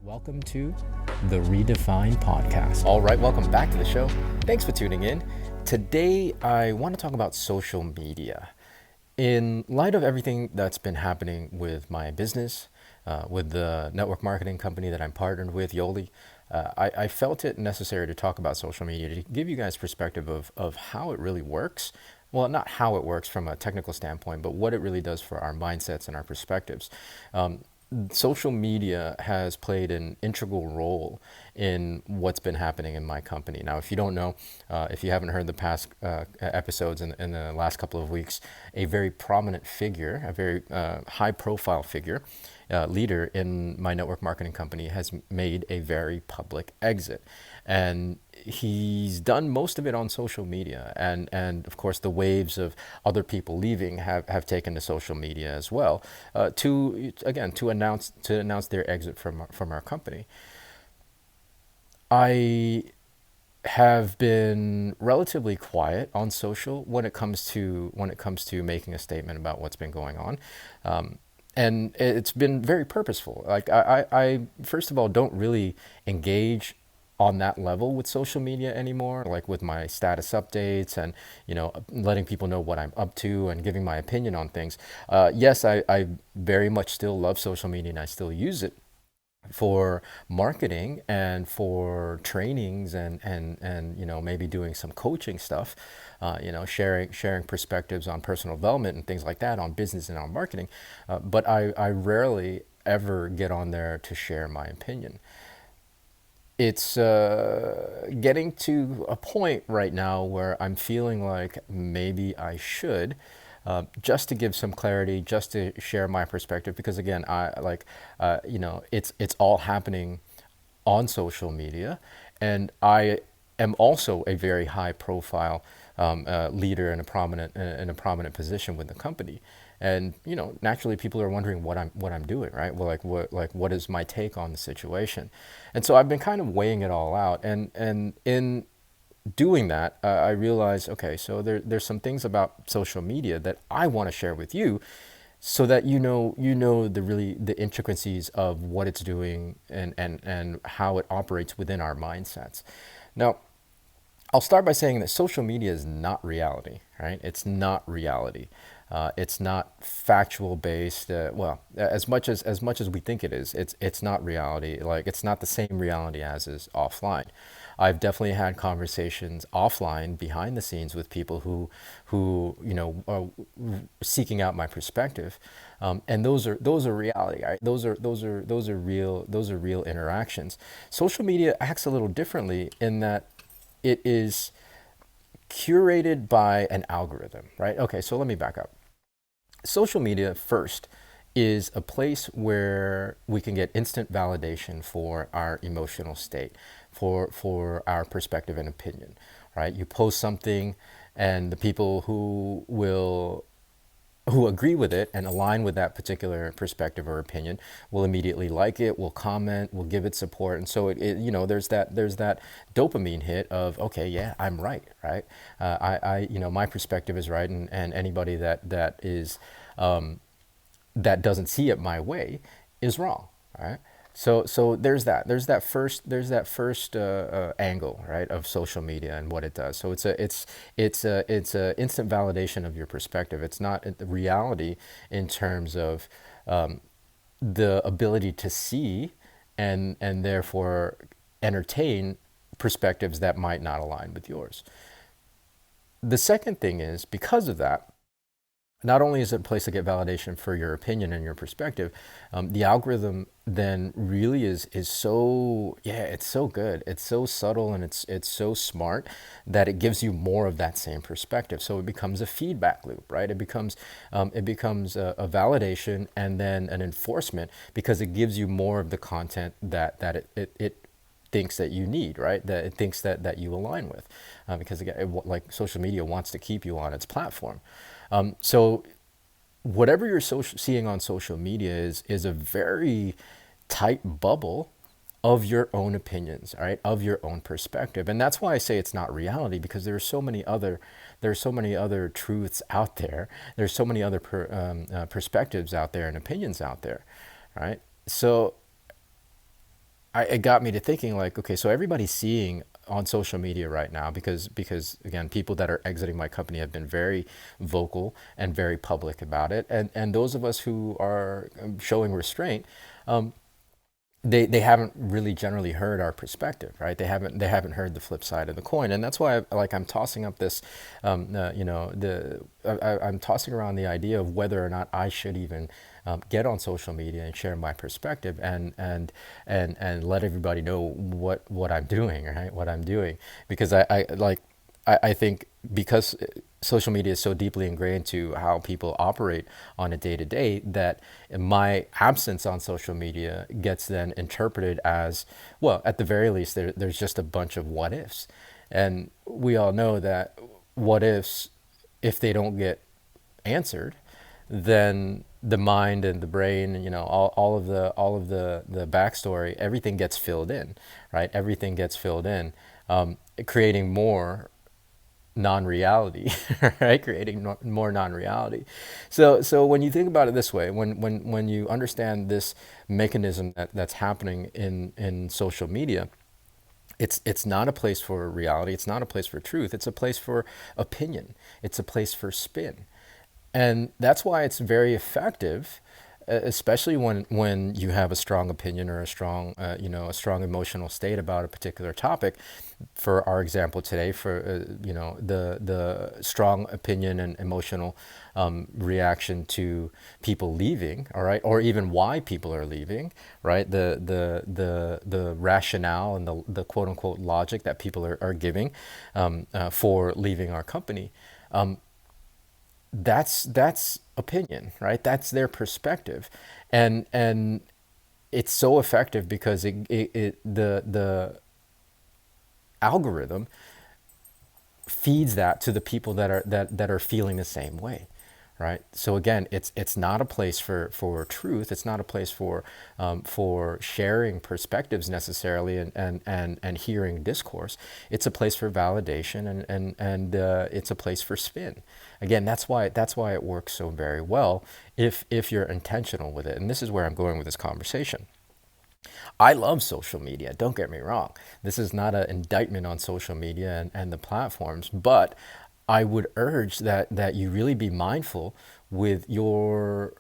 Welcome to the Redefine Podcast. All right, welcome back to the show. Thanks for tuning in. Today, I want to talk about social media. In light of everything that's been happening with my business, with the network marketing company that I'm partnered with, Yoli, I felt it necessary to talk about social media to give you guys perspective of how it really works. Well, not how it works from a technical standpoint, but what it really does for our mindsets and our perspectives. Social media has played an integral role in what's been happening in my company. Now, if you don't know, if you haven't heard the past episodes in the last couple of weeks, a very prominent figure, a very high profile figure, leader in my network marketing company has made a very public exit. And he's done most of it on social media, and of course the waves of other people leaving have taken to social media as well, to announce their exit from our company. I have been relatively quiet on social when it comes to making a statement about what's been going on. And it's been very purposeful. Like I first of all don't really engage on that level with social media anymore, like with my status updates and letting people know what I'm up to and giving my opinion on things. Yes, I very much still love social media and I still use it for marketing and for trainings and maybe doing some coaching stuff, sharing perspectives on personal development and things like that on business and on marketing. But I rarely ever get on there to share my opinion. It's getting to a point right now where I'm feeling like maybe I should, just to give some clarity, just to share my perspective. Because again, it's all happening on social media, and I am also a very high profile leader in a prominent position with the company. And naturally, people are wondering what I'm doing, right? Well, what is my take on the situation? And so I've been kind of weighing it all out, and in doing that, I realized, okay, so there's some things about social media that I want to share with you, so that the intricacies of what it's doing and how it operates within our mindsets. Now, I'll start by saying that social media is not reality, right? It's not reality. It's not factual based. As much as we think it is, it's not reality. Like, it's not the same reality as is offline. I've definitely had conversations offline behind the scenes with people who are seeking out my perspective, and those are reality. Right? Those are real interactions. Social media acts a little differently in that it is curated by an algorithm, right? Okay, so let me back up. Social media first is a place where we can get instant validation for our emotional state, for our perspective and opinion, right? You post something, and the people who agree with it and align with that particular perspective or opinion will immediately like it, will comment, will give it support. And so there's that dopamine hit of, okay, yeah, I'm right, right? My perspective is right, and anybody that doesn't see it my way is wrong, right? So there's that first angle, right, of social media and what it does. So it's a instant validation of your perspective. It's not the reality in terms of the ability to see and therefore entertain perspectives that might not align with yours. The second thing is, because of that, not only is it a place to get validation for your opinion and your perspective, the algorithm then really is so, yeah, it's so good, it's so subtle, and it's so smart that it gives you more of that same perspective. So it becomes a feedback loop, right? It becomes a validation and then an enforcement, because it gives you more of the content that it thinks that you need, right? That it thinks that you align with, because again, like social media wants to keep you on its platform. So whatever you're seeing on social media is a very tight bubble of your own opinions, right? Of your own perspective. And that's why I say it's not reality, because there are so many other truths out there. There's so many other perspectives out there and opinions out there, right? So it got me to thinking like, okay, so everybody's seeing on social media right now because again, people that are exiting my company have been very vocal and very public about it, and those of us who are showing restraint, they haven't really generally heard our perspective, right? They haven't heard the flip side of the coin, and that's why I'm tossing up this, I'm tossing around the idea of whether or not I should even get on social media and share my perspective and let everybody know what I'm doing, right? What I'm doing, because I think because social media is so deeply ingrained to how people operate on a day to day, that my absence on social media gets then interpreted as, well, at the very least, there's just a bunch of what ifs. And we all know that what ifs, if they don't get answered, then the mind and the brain, all of the backstory, everything gets filled in, right? Everything gets filled in, creating more non-reality, right? Creating more non-reality. So when you think about it this way, when you understand this mechanism that's happening in social media, it's not a place for reality. It's not a place for truth. It's a place for opinion. It's a place for spin. And that's why it's very effective, especially when you have a strong opinion or a strong emotional state about a particular topic. For our example today, for the strong opinion and emotional reaction to people leaving, all right, or even why people are leaving, right? The rationale and the quote unquote logic that people are giving for leaving our company. That's opinion, right? That's their perspective, and it's so effective because the algorithm feeds that to the people that are feeling the same way, right? So again, it's not a place for truth. It's not a place for sharing perspectives necessarily and hearing discourse. It's a place for validation and it's a place for spin. Again, that's why it works so very well if you're intentional with it. And this is where I'm going with this conversation. I love social media, don't get me wrong. This is not an indictment on social media and the platforms, but I would urge that you really be mindful with your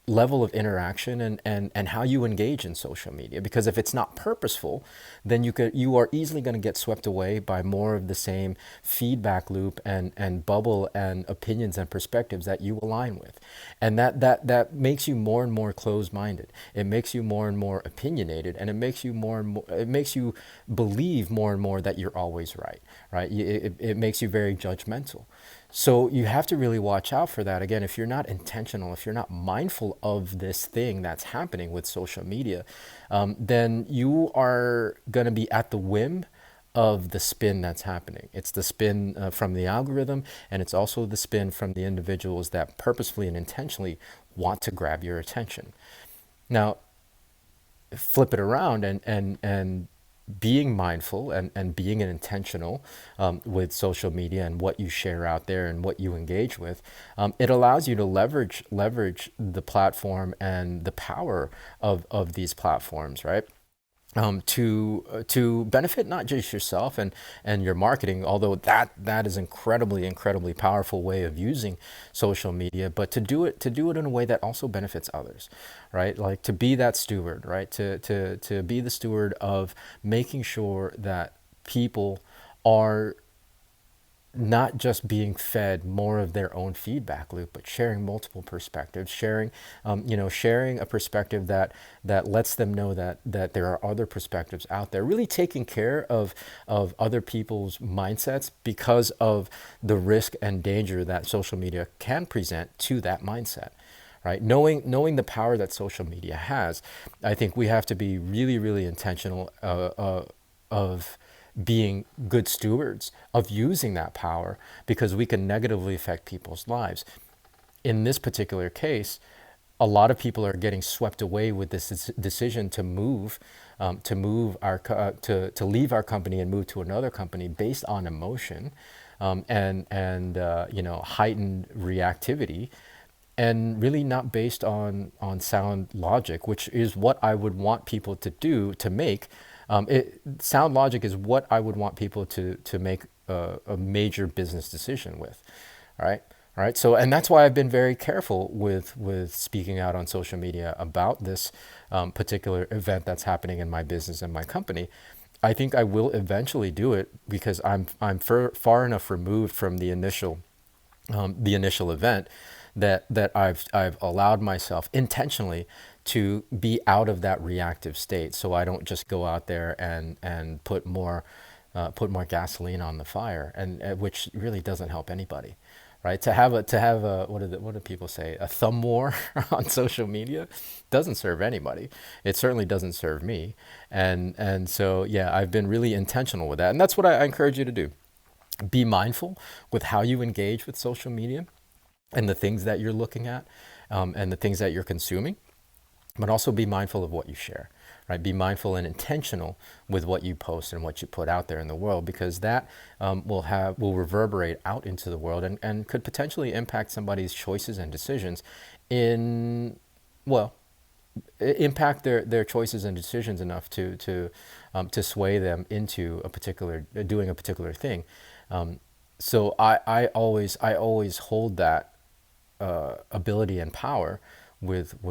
level of interaction and how you engage in social media. Because if it's not purposeful, then you are easily going to get swept away by more of the same feedback loop and bubble and opinions and perspectives that you align with. And that makes you more and more closed-minded. It makes you more and more opinionated, and it makes you believe more and more that you're always right, right? It makes you very judgmental. So you have to really watch out for that. Again, if you're not intentional, if you're not mindful of this thing that's happening with social media, then you are going to be at the whim of the spin that's happening. It's the spin from the algorithm, and it's also the spin from the individuals that purposefully and intentionally want to grab your attention. Now, flip it around and being mindful and being intentional with social media and what you share out there and what you engage with, it allows you to leverage the platform and the power of these platforms, right? To benefit not just yourself and your marketing, although that is incredibly powerful way of using social media, but to do it in a way that also benefits others, right? Like to be that steward, right? To be the steward of making sure that people are not just being fed more of their own feedback loop, but sharing multiple perspectives, sharing a perspective that lets them know that there are other perspectives out there, really taking care of other people's mindsets because of the risk and danger that social media can present to that mindset. Right, knowing the power that social media has, I think we have to be really intentional of being good stewards of using that power, because we can negatively affect people's lives. In this particular case, a lot of people are getting swept away with this decision to leave our company and move to another company based on emotion, and heightened reactivity, and really not based on sound logic, which is what I would want people to do to make Sound logic is what I would want people to make a major business decision with, right? All right. So, and that's why I've been very careful with speaking out on social media about this particular event that's happening in my business and my company. I think I will eventually do it because I'm far enough removed from the initial event that I've allowed myself intentionally to be out of that reactive state, so I don't just go out there and put more gasoline on the fire, and which really doesn't help anybody, right? To have a what do people say, a thumb war on social media doesn't serve anybody. It certainly doesn't serve me, and so yeah, I've been really intentional with that, and that's what I encourage you to do. Be mindful with how you engage with social media and the things that you're looking at, and the things that you're consuming, but also be mindful of what you share, right? Be mindful and intentional with what you post and what you put out there in the world, because that will reverberate out into the world, and could potentially impact somebody's choices and decisions in, well, impact their choices and decisions enough to sway them into a particular doing a particular thing. So I always hold that ability and power with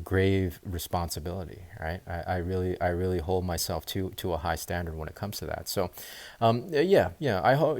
grave responsibility, right? I really hold myself to a high standard when it comes to that. So, yeah. I hope,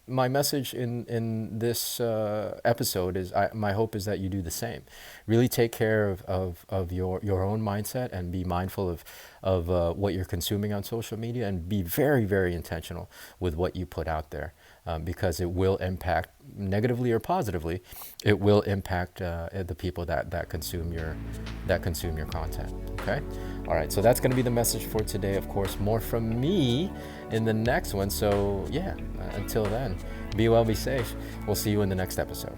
my message in this episode is, my hope is that you do the same. Really take care of your own mindset, and be mindful of what you're consuming on social media, and be very, very intentional with what you put out there, because it will impact, negatively or positively, it will impact the people that consume your content. Okay, all right. So that's going to be the message for today. Of course, more from me in the next one. So yeah, until then, be well, be safe. We'll see you in the next episode.